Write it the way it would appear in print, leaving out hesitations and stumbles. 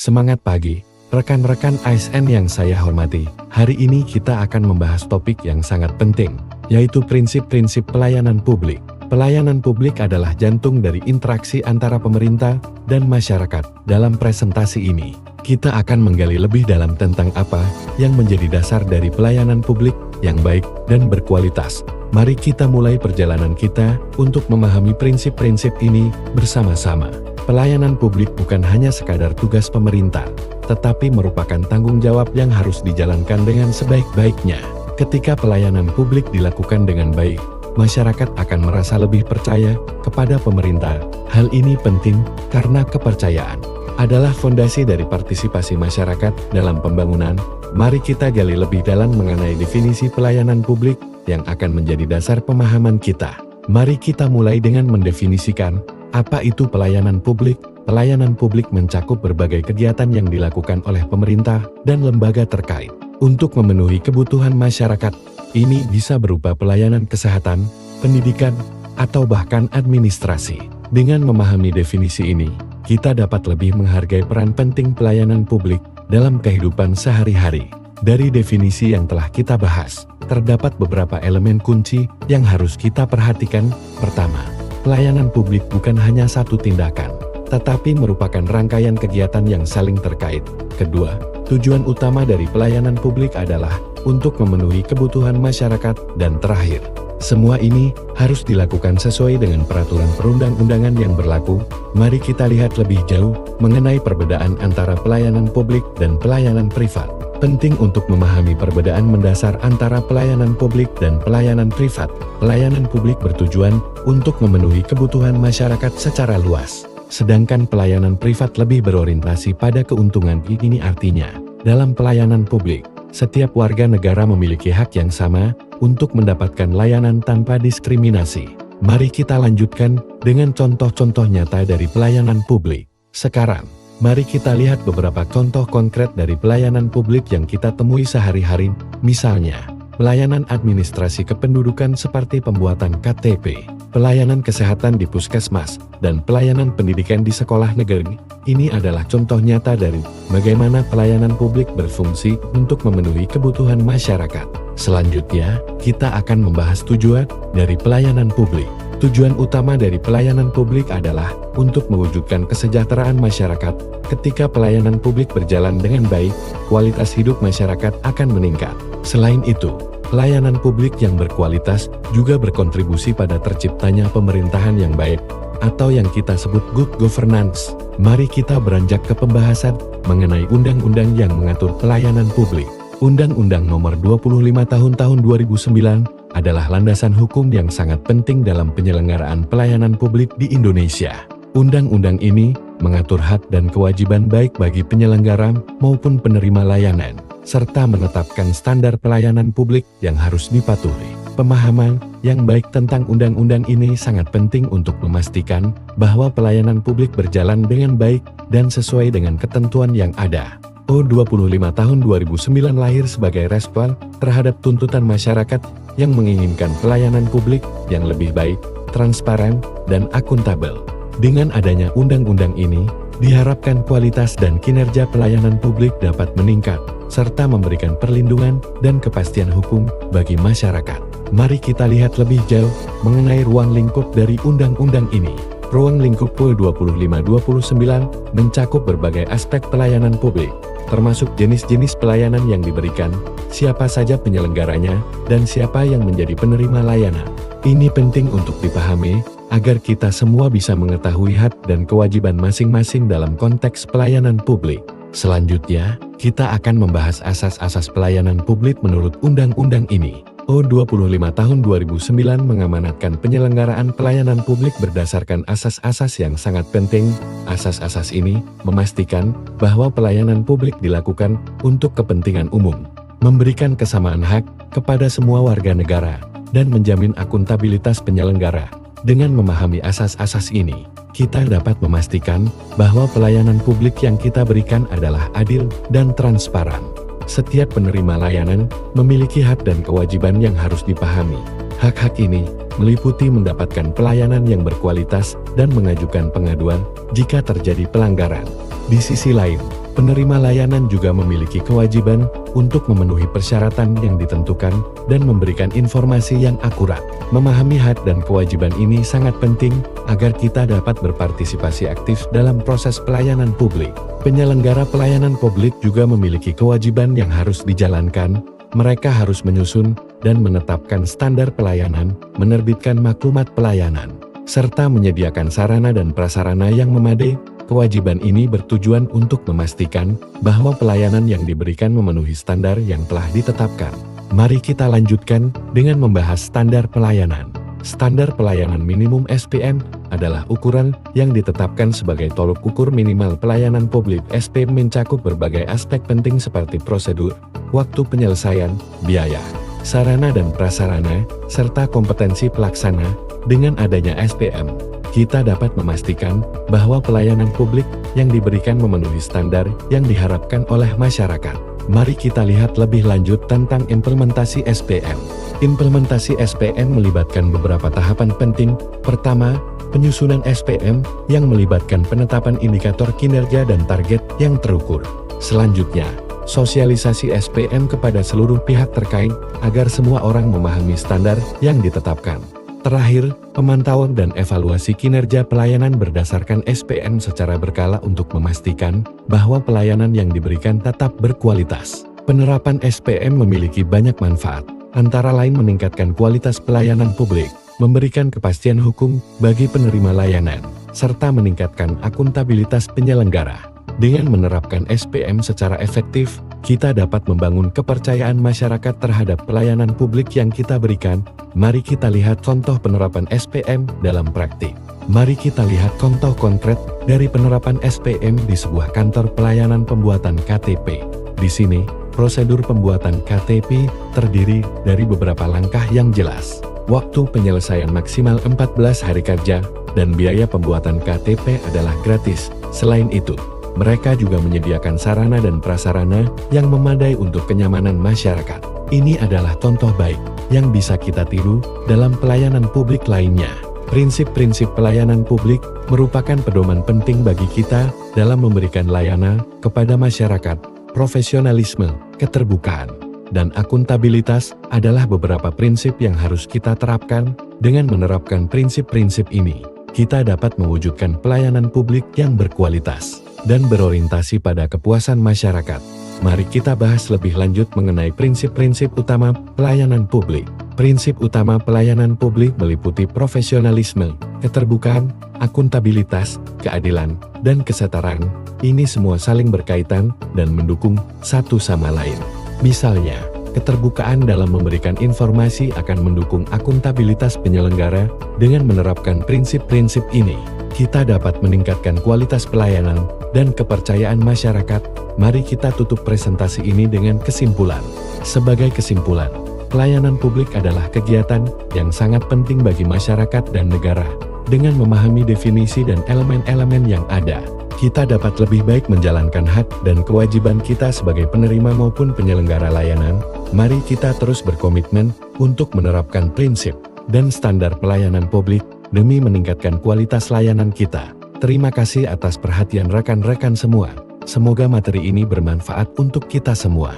Semangat pagi, rekan-rekan ASN yang saya hormati. Hari ini kita akan membahas topik yang sangat penting, yaitu prinsip-prinsip pelayanan publik. Pelayanan publik adalah jantung dari interaksi antara pemerintah dan masyarakat. Dalam presentasi ini, kita akan menggali lebih dalam tentang apa yang menjadi dasar dari pelayanan publik yang baik dan berkualitas. Mari kita mulai perjalanan kita untuk memahami prinsip-prinsip ini bersama-sama. Pelayanan publik bukan hanya sekadar tugas pemerintah, tetapi merupakan tanggung jawab yang harus dijalankan dengan sebaik-baiknya. Ketika pelayanan publik dilakukan dengan baik, masyarakat akan merasa lebih percaya kepada pemerintah. Hal ini penting karena kepercayaan adalah fondasi dari partisipasi masyarakat dalam pembangunan. Mari kita gali lebih dalam mengenai definisi pelayanan publik yang akan menjadi dasar pemahaman kita. Mari kita mulai dengan mendefinisikan apa itu pelayanan publik. Pelayanan publik mencakup berbagai kegiatan yang dilakukan oleh pemerintah dan lembaga terkait untuk memenuhi kebutuhan masyarakat. Ini bisa berupa pelayanan kesehatan, pendidikan, atau bahkan administrasi. Dengan memahami definisi ini, kita dapat lebih menghargai peran penting pelayanan publik dalam kehidupan sehari-hari. Dari definisi yang telah kita bahas, terdapat beberapa elemen kunci yang harus kita perhatikan. Pertama, pelayanan publik bukan hanya satu tindakan, tetapi merupakan rangkaian kegiatan yang saling terkait. Kedua, tujuan utama dari pelayanan publik adalah untuk memenuhi kebutuhan masyarakat. Dan terakhir, semua ini harus dilakukan sesuai dengan peraturan perundang-undangan yang berlaku. Mari kita lihat lebih jauh mengenai perbedaan antara pelayanan publik dan pelayanan privat. Penting untuk memahami perbedaan mendasar antara pelayanan publik dan pelayanan privat. Pelayanan publik bertujuan untuk memenuhi kebutuhan masyarakat secara luas, sedangkan pelayanan privat lebih berorientasi pada keuntungan. Ini artinya, dalam pelayanan publik, setiap warga negara memiliki hak yang sama untuk mendapatkan layanan tanpa diskriminasi. Mari kita lanjutkan dengan contoh-contoh nyata dari pelayanan publik. Sekarang, mari kita lihat beberapa contoh konkret dari pelayanan publik yang kita temui sehari-hari. Misalnya, pelayanan administrasi kependudukan seperti pembuatan KTP, pelayanan kesehatan di puskesmas, dan pelayanan pendidikan di sekolah negeri. Ini adalah contoh nyata dari bagaimana pelayanan publik berfungsi untuk memenuhi kebutuhan masyarakat. Selanjutnya, kita akan membahas tujuan dari pelayanan publik. Tujuan utama dari pelayanan publik adalah untuk mewujudkan kesejahteraan masyarakat. Ketika pelayanan publik berjalan dengan baik, kualitas hidup masyarakat akan meningkat. Selain itu, pelayanan publik yang berkualitas juga berkontribusi pada terciptanya pemerintahan yang baik, atau yang kita sebut good governance. Mari kita beranjak ke pembahasan mengenai undang-undang yang mengatur pelayanan publik. Undang-Undang Nomor 25 Tahun 2009 adalah landasan hukum yang sangat penting dalam penyelenggaraan pelayanan publik di Indonesia. Undang-undang ini mengatur hak dan kewajiban baik bagi penyelenggara maupun penerima layanan, serta menetapkan standar pelayanan publik yang harus dipatuhi. Pemahaman yang baik tentang undang-undang ini sangat penting untuk memastikan bahwa pelayanan publik berjalan dengan baik dan sesuai dengan ketentuan yang ada. O25 tahun 2009 lahir sebagai respon terhadap tuntutan masyarakat yang menginginkan pelayanan publik yang lebih baik, transparan, dan akuntabel. Dengan adanya undang-undang ini, diharapkan kualitas dan kinerja pelayanan publik dapat meningkat, serta memberikan perlindungan dan kepastian hukum bagi masyarakat. Mari kita lihat lebih jauh mengenai ruang lingkup dari undang-undang ini. Ruang lingkup O25/29 mencakup berbagai aspek pelayanan publik, termasuk jenis-jenis pelayanan yang diberikan, siapa saja penyelenggaranya, dan siapa yang menjadi penerima layanan. Ini penting untuk dipahami, agar kita semua bisa mengetahui hak dan kewajiban masing-masing dalam konteks pelayanan publik. Selanjutnya, kita akan membahas asas-asas pelayanan publik menurut undang-undang ini. O25 tahun 2009 mengamanatkan penyelenggaraan pelayanan publik berdasarkan asas-asas yang sangat penting. Asas-asas ini memastikan bahwa pelayanan publik dilakukan untuk kepentingan umum, memberikan kesamaan hak kepada semua warga negara, dan menjamin akuntabilitas penyelenggara. Dengan memahami asas-asas ini, kita dapat memastikan bahwa pelayanan publik yang kita berikan adalah adil dan transparan. Setiap penerima layanan memiliki hak dan kewajiban yang harus dipahami. Hak-hak ini meliputi mendapatkan pelayanan yang berkualitas dan mengajukan pengaduan jika terjadi pelanggaran. Di sisi lain, Penerima layanan juga memiliki kewajiban untuk memenuhi persyaratan yang ditentukan dan memberikan informasi yang akurat. Memahami hak dan kewajiban ini sangat penting agar kita dapat berpartisipasi aktif dalam proses pelayanan publik. Penyelenggara pelayanan publik juga memiliki kewajiban yang harus dijalankan. Mereka harus menyusun dan menetapkan standar pelayanan, menerbitkan maklumat pelayanan, serta menyediakan sarana dan prasarana yang memadai. Kewajiban ini bertujuan untuk memastikan bahwa pelayanan yang diberikan memenuhi standar yang telah ditetapkan. Mari kita lanjutkan dengan membahas standar pelayanan. Standar pelayanan minimum SPM adalah ukuran yang ditetapkan sebagai tolok ukur minimal pelayanan publik. SPM mencakup berbagai aspek penting seperti prosedur, waktu penyelesaian, biaya, sarana dan prasarana, serta kompetensi pelaksana. Dengan adanya SPM, kita dapat memastikan bahwa pelayanan publik yang diberikan memenuhi standar yang diharapkan oleh masyarakat. Mari kita lihat lebih lanjut tentang implementasi SPM. Implementasi SPM melibatkan beberapa tahapan penting. Pertama, penyusunan SPM yang melibatkan penetapan indikator kinerja dan target yang terukur. Selanjutnya, sosialisasi SPM kepada seluruh pihak terkait agar semua orang memahami standar yang ditetapkan. Terakhir, pemantauan dan evaluasi kinerja pelayanan berdasarkan SPM secara berkala untuk memastikan bahwa pelayanan yang diberikan tetap berkualitas. Penerapan SPM memiliki banyak manfaat, antara lain meningkatkan kualitas pelayanan publik, memberikan kepastian hukum bagi penerima layanan, serta meningkatkan akuntabilitas penyelenggara. Dengan menerapkan SPM secara efektif, kita dapat membangun kepercayaan masyarakat terhadap pelayanan publik yang kita berikan. Mari kita lihat contoh penerapan SPM dalam praktik. Mari kita lihat contoh konkret dari penerapan SPM di sebuah kantor pelayanan pembuatan KTP. Di sini, prosedur pembuatan KTP terdiri dari beberapa langkah yang jelas. Waktu penyelesaian maksimal 14 hari kerja, dan biaya pembuatan KTP adalah gratis. Selain itu, mereka juga menyediakan sarana dan prasarana yang memadai untuk kenyamanan masyarakat. Ini adalah contoh baik yang bisa kita tiru dalam pelayanan publik lainnya. Prinsip-prinsip pelayanan publik merupakan pedoman penting bagi kita dalam memberikan layanan kepada masyarakat. Profesionalisme, keterbukaan, dan akuntabilitas adalah beberapa prinsip yang harus kita terapkan. Dengan menerapkan prinsip-prinsip ini, kita dapat mewujudkan pelayanan publik yang berkualitas dan berorientasi pada kepuasan masyarakat. Mari kita bahas lebih lanjut mengenai prinsip-prinsip utama pelayanan publik. Prinsip utama pelayanan publik meliputi profesionalisme, keterbukaan, akuntabilitas, keadilan, dan kesetaraan. Ini semua saling berkaitan dan mendukung satu sama lain. Misalnya, keterbukaan dalam memberikan informasi akan mendukung akuntabilitas penyelenggara. Dengan menerapkan prinsip-prinsip ini, kita dapat meningkatkan kualitas pelayanan dan kepercayaan masyarakat. Mari kita tutup presentasi ini dengan kesimpulan. Sebagai kesimpulan, pelayanan publik adalah kegiatan yang sangat penting bagi masyarakat dan negara. Dengan memahami definisi dan elemen-elemen yang ada, kita dapat lebih baik menjalankan hak dan kewajiban kita sebagai penerima maupun penyelenggara layanan. Mari kita terus berkomitmen untuk menerapkan prinsip dan standar pelayanan publik demi meningkatkan kualitas layanan kita. Terima kasih atas perhatian rekan-rekan semua. Semoga materi ini bermanfaat untuk kita semua.